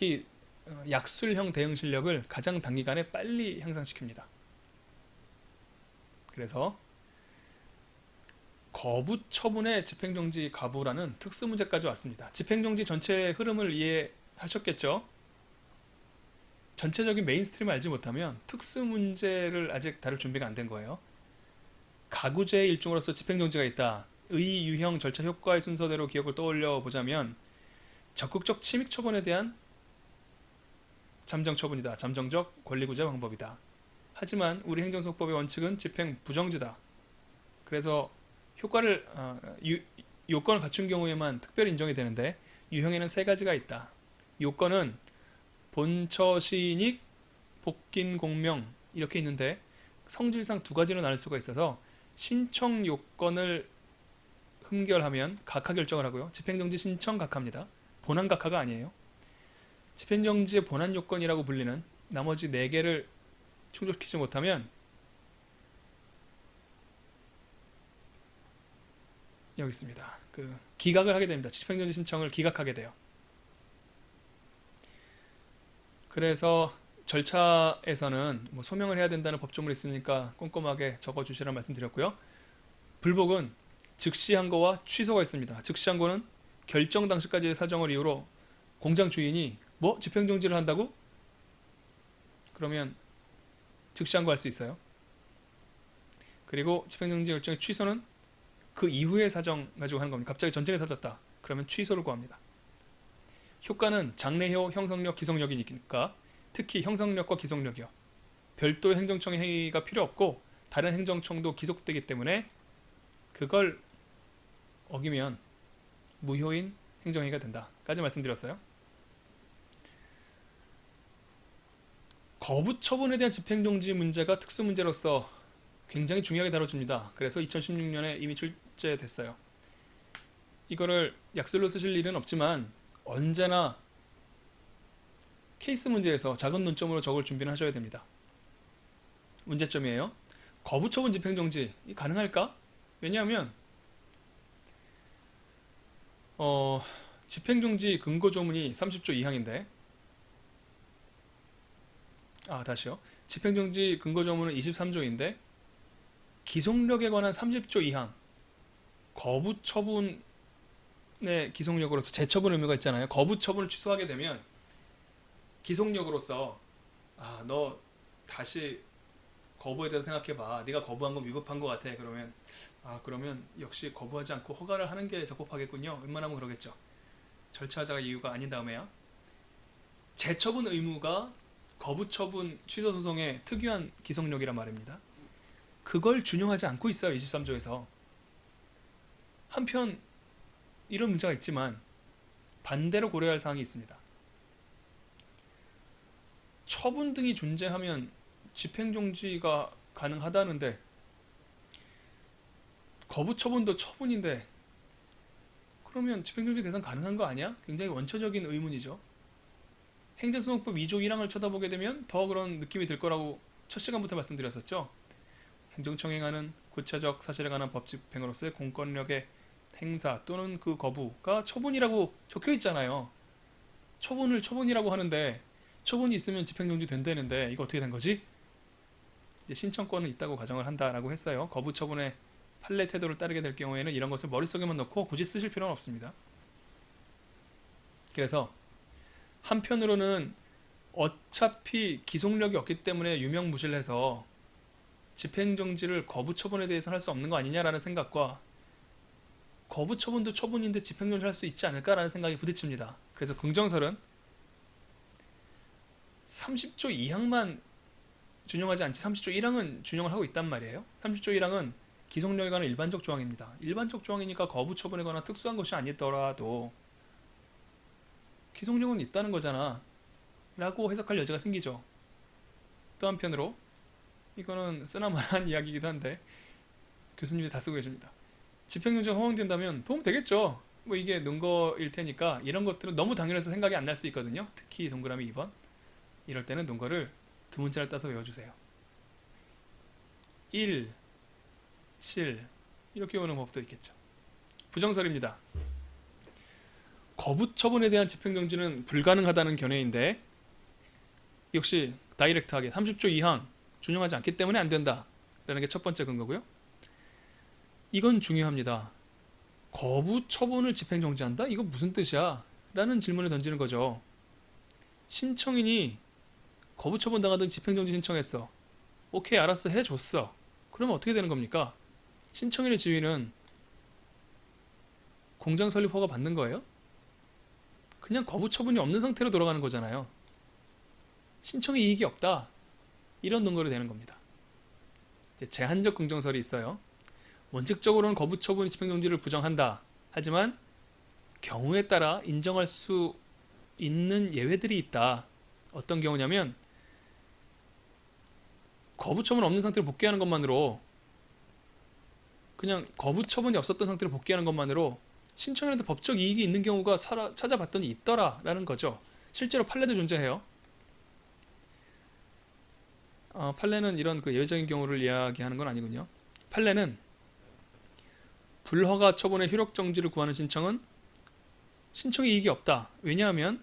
특히 약술형 대응 실력을 가장 단기간에 빨리 향상시킵니다. 그래서 거부 처분의 집행정지 가부라는 특수 문제까지 왔습니다. 집행정지 전체 흐름을 이해하셨겠죠? 전체적인 메인스트림을 알지 못하면 특수 문제를 아직 다룰 준비가 안 된 거예요. 가구제의 일종으로서 집행정지가 있다. 의, 유형, 절차, 효과의 순서대로 기억을 떠올려 보자면 적극적 침입 처분에 대한 잠정 처분이다. 잠정적 권리구제 방법이다. 하지만 우리 행정소송법의 원칙은 집행 부정지다. 그래서 효과를 요건을 갖춘 경우에만 특별히 인정이 되는데 유형에는 세 가지가 있다. 요건은 본처 시인익, 복긴 공명 이렇게 있는데 성질상 두 가지로 나눌 수가 있어서 신청 요건을 흠결하면 각하 결정을 하고요. 집행정지 신청 각하입니다. 본안 각하가 아니에요. 집행정지의 본안 요건이라고 불리는 나머지 4개를 충족시키지 못하면 여기 있습니다. 기각을 하게 됩니다. 집행정지 신청을 기각하게 돼요. 그래서 절차에서는 뭐 소명을 해야 된다는 법조문이 있으니까 꼼꼼하게 적어주시라는 말씀드렸고요. 불복은 즉시 항고와 취소가 있습니다. 즉시 항고는 결정 당시까지의 사정을 이유로 공장 주인이 뭐 집행정지를 한다고? 그러면 즉시 항고할 수 있어요. 그리고 집행정지 결정의 취소는 그 이후의 사정 가지고 하는 겁니다. 갑자기 전쟁이 터졌다. 그러면 취소를 구합니다. 효과는 장래효, 형성력, 기속력이니까 특히 형성력과 기속력이요. 별도의 행정청의 행위가 필요 없고 다른 행정청도 기속되기 때문에 그걸 어기면 무효인 행정행위가 된다까지 말씀드렸어요. 거부 처분에 대한 집행정지 문제가 특수문제로서 굉장히 중요하게 다뤄집니다. 그래서 2016년에 이미 출제됐어요. 이거를 약술로 쓰실 일은 없지만 언제나 케이스 문제에서 작은 논점으로 적을 준비는 하셔야 됩니다. 문제점이에요. 거부 처분 집행정지 가능할까? 왜냐하면 집행정지 근거조문이 30조 2항인데 다시요. 집행정지 근거조문은 23조인데 기속력에 관한 30조 2항 거부 처분의 기속력으로서 재처분 의무가 있잖아요. 거부 처분을 취소하게 되면 기속력으로서 너 다시 거부에 대해서 생각해봐. 네가 거부한 건 위법한 것 같아. 그러면 역시 거부하지 않고 허가를 하는 게 적법하겠군요. 웬만하면 그러겠죠. 절차자가 이유가 아닌 다음에야 재처분 의무가 거부처분 취소소송의 특유한 기속력이란 말입니다. 그걸 준용하지 않고 있어요. 23조에서. 한편 이런 문제가 있지만 반대로 고려할 사항이 있습니다. 처분 등이 존재하면 집행정지가 가능하다는데 거부처분도 처분인데 그러면 집행정지 대상 가능한 거 아니야? 굉장히 원초적인 의문이죠. 행정소송법 2조 1항을 쳐다보게 되면 더 그런 느낌이 들 거라고 첫 시간부터 말씀드렸었죠. 행정청이 행하는 구체적 사실에 관한 법 집행으로서의 공권력의 행사 또는 그 거부가 처분이라고 적혀 있잖아요. 처분을 처분이라고 하는데 처분이 있으면 집행정지 된다는데 이거 어떻게 된 거지? 이제 신청권은 있다고 가정을 한다라고 했어요. 거부 처분의 판례 태도를 따르게 될 경우에는 이런 것을 머릿속에만 넣고 굳이 쓰실 필요는 없습니다. 그래서 한편으로는 어차피 기속력이 없기 때문에 유명무실해서 집행정지를 거부 처분에 대해서는 할 수 없는 거 아니냐라는 생각과 거부 처분도 처분인데 집행정지를 할 수 있지 않을까라는 생각이 부딪힙니다. 그래서 긍정설은 30조 2항만 준용하지 않지 30조 1항은 준용을 하고 있단 말이에요. 30조 1항은 기속력에 관한 일반적 조항입니다. 일반적 조항이니까 거부 처분에 관한 특수한 것이 아니더라도 기속력은 있다는 거잖아 라고 해석할 여지가 생기죠. 또 한편으로 이거는 쓰나마나한 이야기이기도 한데 교수님이 다 쓰고 계십니다. 집행정지가 허용된다면 도움 되겠죠. 뭐 이게 논거일 테니까 이런 것들은 너무 당연해서 생각이 안 날 수 있거든요. 특히 동그라미 2번. 이럴 때는 논거를 두 문자를 따서 외워주세요. 1, 실 이렇게 오는 법도 있겠죠. 부정설입니다. 거부 처분에 대한 집행정지는 불가능하다는 견해인데 역시 다이렉트하게 30조 2항 준용하지 않기 때문에 안 된다 라는 게 첫 번째 근거고요. 이건 중요합니다. 거부 처분을 집행정지한다? 이거 무슨 뜻이야? 라는 질문을 던지는 거죠. 신청인이 거부 처분 당하던 집행정지 신청했어. 오케이, 알았어, 해줬어. 그러면 어떻게 되는 겁니까? 신청인의 지위는 공장 설립 허가 받는 거예요? 그냥 거부 처분이 없는 상태로 돌아가는 거잖아요. 신청에 이익이 없다. 이런 근거로 되는 겁니다. 이제 제한적 긍정설이 있어요. 원칙적으로는 거부 처분이 집행정지를 부정한다. 하지만 경우에 따라 인정할 수 있는 예외들이 있다. 어떤 경우냐면 거부 처분 없는 상태로 복귀하는 것만으로 그냥 거부 처분이 없었던 상태로 복귀하는 것만으로 신청인한테 법적 이익이 있는 경우가 찾아봤더니 있더라 라는 거죠. 실제로 판례도 존재해요. 판례는 이런 그 예외적인 경우를 이야기하는 건 아니군요. 판례는 불허가 처분의 효력 정지를 구하는 신청은 신청에 이익이 없다. 왜냐하면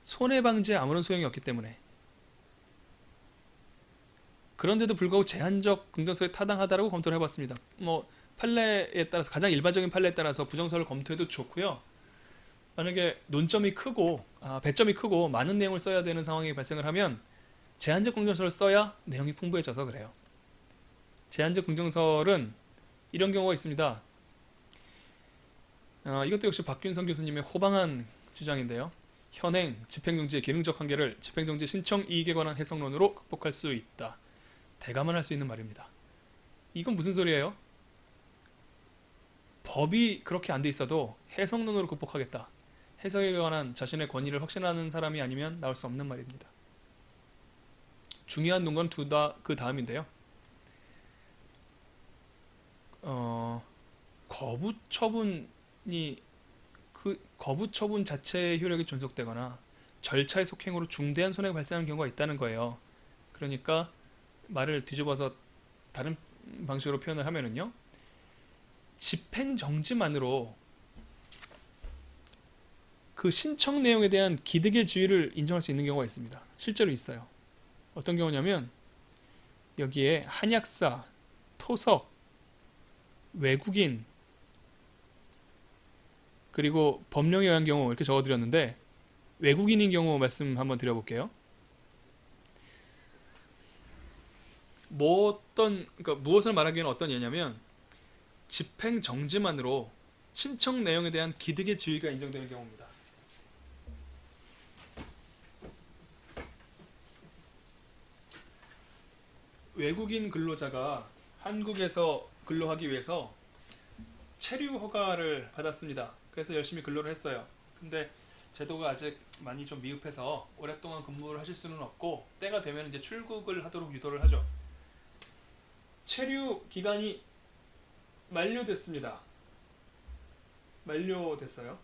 손해방지에 아무런 소용이 없기 때문에. 그런데도 불구하고 제한적 긍정설이 타당하다고 검토를 해봤습니다. 뭐 판례에 따라서 가장 일반적인 판례에 따라서 부정설을 검토해도 좋고요. 만약에 논점이 크고 배점이 크고 많은 내용을 써야 되는 상황이 발생을 하면 제한적 긍정설을 써야 내용이 풍부해져서 그래요. 제한적 긍정설은 이런 경우가 있습니다. 이것도 역시 박균성 교수님의 호방한 주장인데요. 현행 집행정지의 기능적 한계를 집행정지 신청 이익에 관한 해석론으로 극복할 수 있다. 대감은 할 수 있는 말입니다. 이건 무슨 소리예요? 법이 그렇게 안 돼 있어도 해석론으로 극복하겠다. 해석에 관한 자신의 권위를 확신하는 사람이 아니면 나올 수 없는 말입니다. 중요한 논건 그 다음인데요. 거부 처분이 그 거부 처분 자체의 효력이 존속되거나 절차의 속행으로 중대한 손해가 발생하는 경우가 있다는 거예요. 그러니까 말을 뒤집어서 다른 방식으로 표현을 하면은요. 집행정지만으로 그 신청 내용에 대한 기득의 지위를 인정할 수 있는 경우가 있습니다. 실제로 있어요. 어떤 경우냐면 여기에 한약사, 토석, 외국인 그리고 법령에 의한 경우 이렇게 적어드렸는데 외국인인 경우 말씀 한번 드려볼게요. 그러니까 무엇을 말하기 위한 어떤 예냐면 집행 정지만으로 신청 내용에 대한 기득의 지위가 인정되는 경우입니다. 외국인 근로자가 한국에서 근로하기 위해서 체류 허가를 받았습니다. 그래서 열심히 근로를 했어요. 근데 제도가 아직 많이 좀 미흡해서 오랫동안 근무를 하실 수는 없고 때가 되면 이제 출국을 하도록 유도를 하죠. 체류 기간이 만료됐습니다. 만료됐어요.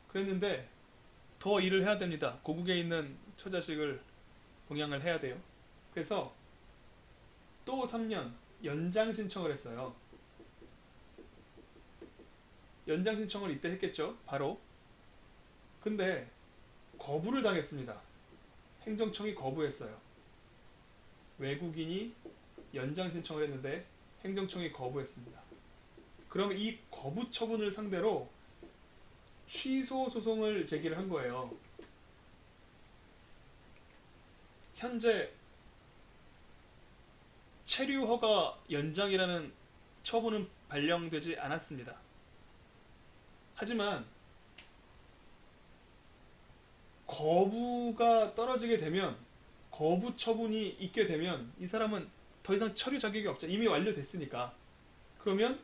그랬는데 더 일을 해야 됩니다. 고국에 있는 처자식을 봉양을 해야 돼요. 그래서 또 3년 연장 신청을 했어요. 연장 신청을 이때 했겠죠. 바로. 근데 거부를 당했습니다. 행정청이 거부했어요. 외국인이 연장 신청을 했는데 행정청이 거부했습니다. 그럼 이 거부 처분을 상대로 취소 소송을 제기를 한 거예요. 현재 체류 허가 연장이라는 처분은 발령되지 않았습니다. 하지만 거부가 떨어지게 되면 거부 처분이 있게 되면 이 사람은 더 이상 처리 자격이 없죠. 이미 완료됐으니까. 그러면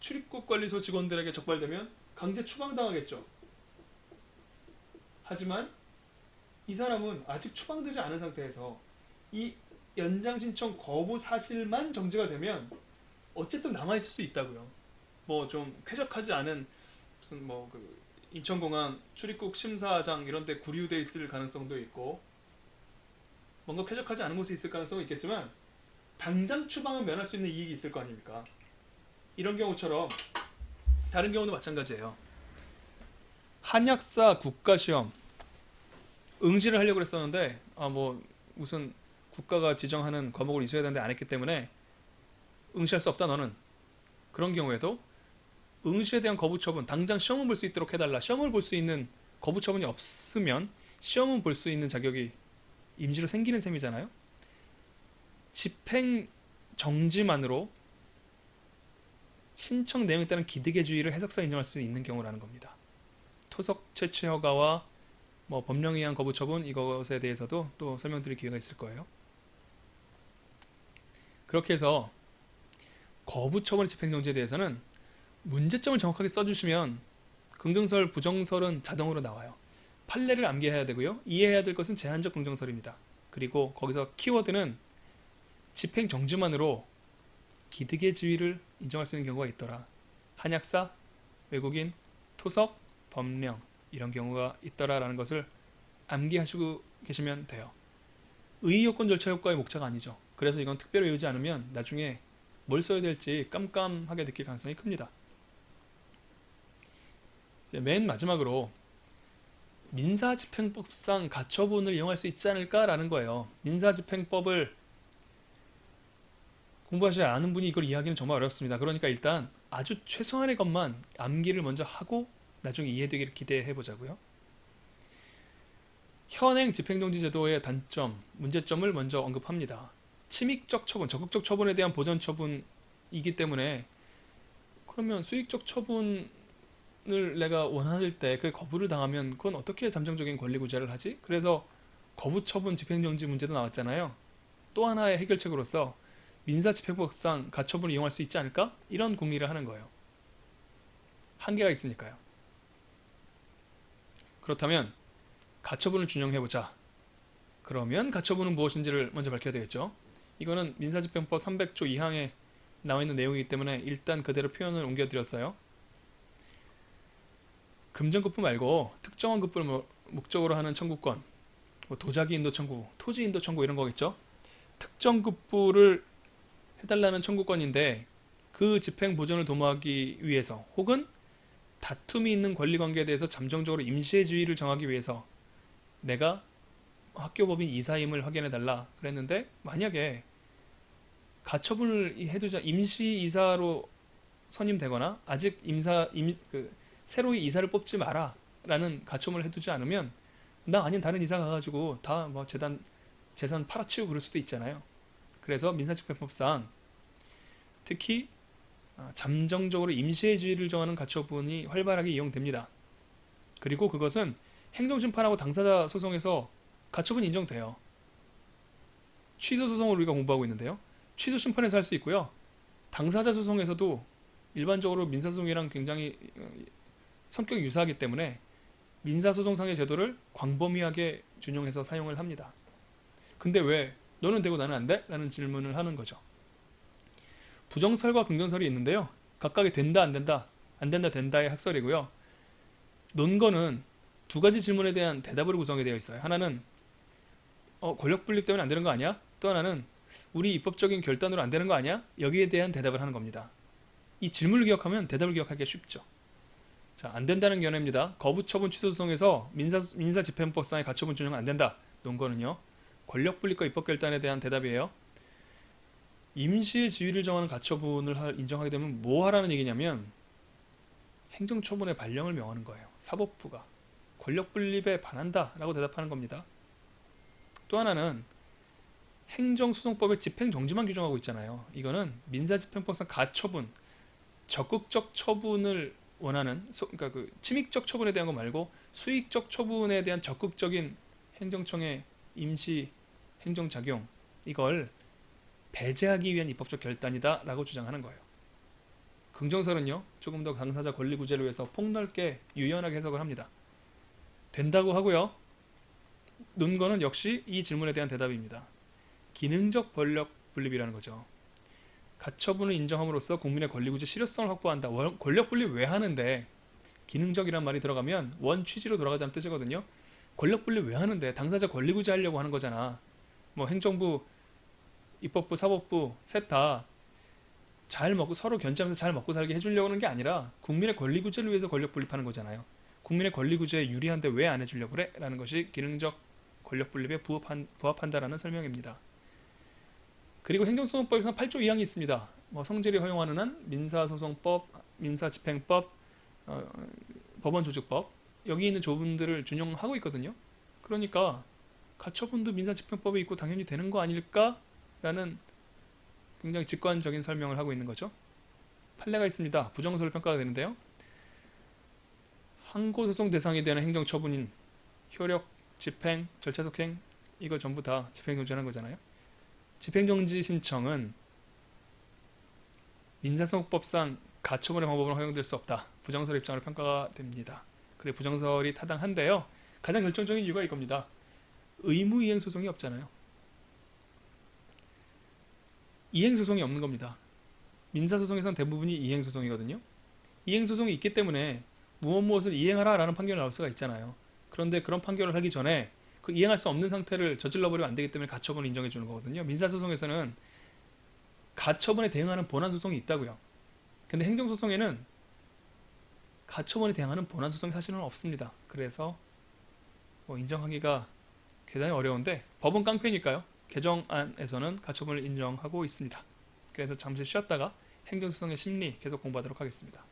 출입국 관리소 직원들에게 적발되면 강제 추방당하겠죠. 하지만 이 사람은 아직 추방되지 않은 상태에서 이 연장 신청 거부 사실만 정지가 되면 어쨌든 남아있을 수 있다고요. 뭐 좀 쾌적하지 않은 무슨 뭐 그 인천공항 출입국 심사장 이런 데 구류돼 있을 가능성도 있고 뭔가 쾌적하지 않은 곳에 있을 가능성은 있겠지만 당장 추방을 면할 수 있는 이익이 있을 거 아닙니까? 이런 경우처럼 다른 경우도 마찬가지예요. 한약사 국가시험 응시를 하려고 그랬었는데 뭐 무슨 국가가 지정하는 과목을 이수해야 되는데 안 했기 때문에 응시할 수 없다 너는. 그런 경우에도 응시에 대한 거부 처분, 당장 시험을 볼 수 있도록 해달라. 시험을 볼 수 있는 거부 처분이 없으면 시험은 볼 수 있는 자격이 임시로 생기는 셈이잖아요. 집행 정지만으로 신청 내용에 따른 기득의 주의를 해석사 인정할 수 있는 경우라는 겁니다. 토속 채취 허가와 뭐 법령에 의한 거부 처분, 이것에 대해서도 또 설명드릴 기회가 있을 거예요. 그렇게 해서 거부 처분의 집행 정지에 대해서는 문제점을 정확하게 써주시면 긍정설, 부정설은 자동으로 나와요. 판례를 암기해야 되고요. 이해해야 될 것은 제한적 긍정설입니다. 그리고 거기서 키워드는 집행 정지만으로 기득의 주의를 인정할 수 있는 경우가 있더라. 한약사, 외국인, 토석, 법령 이런 경우가 있더라라는 것을 암기하시고 계시면 돼요. 의의요건 절차 효과의 목차가 아니죠. 그래서 이건 특별히 외우지 않으면 나중에 뭘 써야 될지 깜깜하게 느낄 가능성이 큽니다. 이제 맨 마지막으로 민사집행법상 가처분을 이용할 수 있지 않을까라는 거예요. 민사집행법을 공부하지 않은 분이 이걸 이해하기는 정말 어렵습니다. 그러니까 일단 아주 최소한의 것만 암기를 먼저 하고 나중에 이해되기를 기대해 보자고요. 현행 집행정지 제도의 단점, 문제점을 먼저 언급합니다. 침익적 처분, 적극적 처분에 대한 보전 처분이기 때문에 그러면 수익적 처분을 내가 원할 때 그 거부를 당하면 그건 어떻게 잠정적인 권리 구제를 하지? 그래서 거부 처분 집행정지 문제도 나왔잖아요. 또 하나의 해결책으로서 민사집행법상 가처분을 이용할 수 있지 않을까? 이런 궁리를 하는 거예요. 한계가 있으니까요. 그렇다면 가처분을 준용해보자. 그러면 가처분은 무엇인지를 먼저 밝혀야 되겠죠. 이거는 민사집행법 300조 2항에 나와있는 내용이기 때문에 일단 그대로 표현을 옮겨드렸어요. 금전급부 말고 특정한 급부를 목적으로 하는 청구권, 뭐 도자기 인도 청구, 토지 인도 청구 이런 거겠죠. 특정 급부를 해달라는 청구권인데 그 집행 보존을 도모하기 위해서 혹은 다툼이 있는 권리관계에 대해서 잠정적으로 임시의 지위를 정하기 위해서 내가 학교법인 이사임을 확인해달라 그랬는데 만약에 가처분을 해두자 임시 이사로 선임되거나 아직 새로이 이사를 뽑지 마라 라는 가처분을 해두지 않으면 나 아닌 다른 이사 가가지고 다 뭐 재산 팔아치우고 그럴 수도 있잖아요. 그래서 민사집행법상 특히 잠정적으로 임시의 지위를 정하는 가처분이 활발하게 이용됩니다. 그리고 그것은 행정심판하고 당사자 소송에서 가처분이 인정돼요. 취소 소송을 우리가 공부하고 있는데요. 취소 심판에서 할 수 있고요. 당사자 소송에서도 일반적으로 민사소송이랑 굉장히 성격이 유사하기 때문에 민사소송상의 제도를 광범위하게 준용해서 사용을 합니다. 근데 왜 너는 되고 나는 안 돼? 라는 질문을 하는 거죠. 부정설과 긍정설이 있는데요. 각각의 된다 안 된다 안 된다 된다의 학설이고요. 논거는 두 가지 질문에 대한 대답으로 구성이 되어 있어요. 하나는 권력 분립 때문에 안 되는 거 아니야? 또 하나는 우리 입법적인 결단으로 안 되는 거 아니야? 여기에 대한 대답을 하는 겁니다. 이 질문을 기억하면 대답을 기억하기가 쉽죠. 자, 안 된다는 견해입니다. 거부처분 취소소송에서 민사집행법상의 가처분 준용 안 된다. 논거는요. 권력 분립과 입법 결단에 대한 대답이에요. 임시의 지위를 정하는 가처분을 인정하게 되면 뭐 하라는 얘기냐면 행정처분의 발령을 명하는 거예요. 사법부가 권력 분립에 반한다 라고 대답하는 겁니다. 또 하나는 행정소송법의 집행정지만 규정하고 있잖아요. 이거는 민사집행법상 가처분, 적극적 처분을 원하는 그러니까 그 침익적 처분에 대한 거 말고 수익적 처분에 대한 적극적인 행정청의 임시 행정작용, 이걸 배제하기 위한 입법적 결단이다 라고 주장하는 거예요. 긍정설은요, 조금 더 당사자 권리 구제를 위해서 폭넓게 유연하게 해석을 합니다. 된다고 하고요. 논거는 역시 이 질문에 대한 대답입니다. 기능적 권력 분립이라는 거죠. 가처분을 인정함으로써 국민의 권리 구제 실효성을 확보한다. 권력 분립 왜 하는데, 기능적이란 말이 들어가면 원 취지로 돌아가자는 뜻이거든요. 권력 분립 왜 하는데, 당사자 권리 구제 하려고 하는 거잖아. 뭐 행정부, 입법부, 사법부 셋 다 잘 먹고 서로 견제하면서 잘 먹고 살게 해주려고 하는 게 아니라 국민의 권리 구제를 위해서 권력 분립하는 거잖아요. 국민의 권리 구제에 유리한데 왜 안 해주려고 그래? 라는 것이 기능적 권력 분립에 부합한다라는 설명입니다. 그리고 행정소송법에서는 8조 2항이 있습니다. 뭐 성질이 허용하는 한 민사소송법, 민사집행법, 법원조직법 여기 있는 조문들을 준용하고 있거든요. 그러니까 가처분도 민사집행법에 있고 당연히 되는 거 아닐까라는 굉장히 직관적인 설명을 하고 있는 거죠. 판례가 있습니다. 부정서를 평가가 되는데요. 항고소송 대상이 되는 행정처분인 효력, 집행, 절차속행 이거 전부 다 집행정지하는 거잖아요. 집행정지 신청은 민사소송법상 가처분의 방법으로 허용될 수 없다. 부정설 입장으로 평가가 됩니다. 그래 부정설이 타당한데요. 가장 결정적인 이유가 이겁니다. 의무이행소송이 없잖아요. 이행소송이 없는 겁니다. 민사소송에선 대부분이 이행소송이거든요. 이행소송이 있기 때문에 무엇을 이행하라 라는 판결이 나올 수가 있잖아요. 그런데 그런 판결을 하기 전에 그 이행할 수 없는 상태를 저질러버리면 안 되기 때문에 가처분을 인정해 주는 거거든요. 민사소송에서는 가처분에 대응하는 본안소송이 있다고요. 근데 행정소송에는 가처분에 대응하는 본안소송이 사실은 없습니다. 그래서 뭐 인정하기가 대단히 어려운데 법은 깡패니까요. 개정안에서는 가처분을 인정하고 있습니다. 그래서 잠시 쉬었다가 행정소송의 심리 계속 공부하도록 하겠습니다.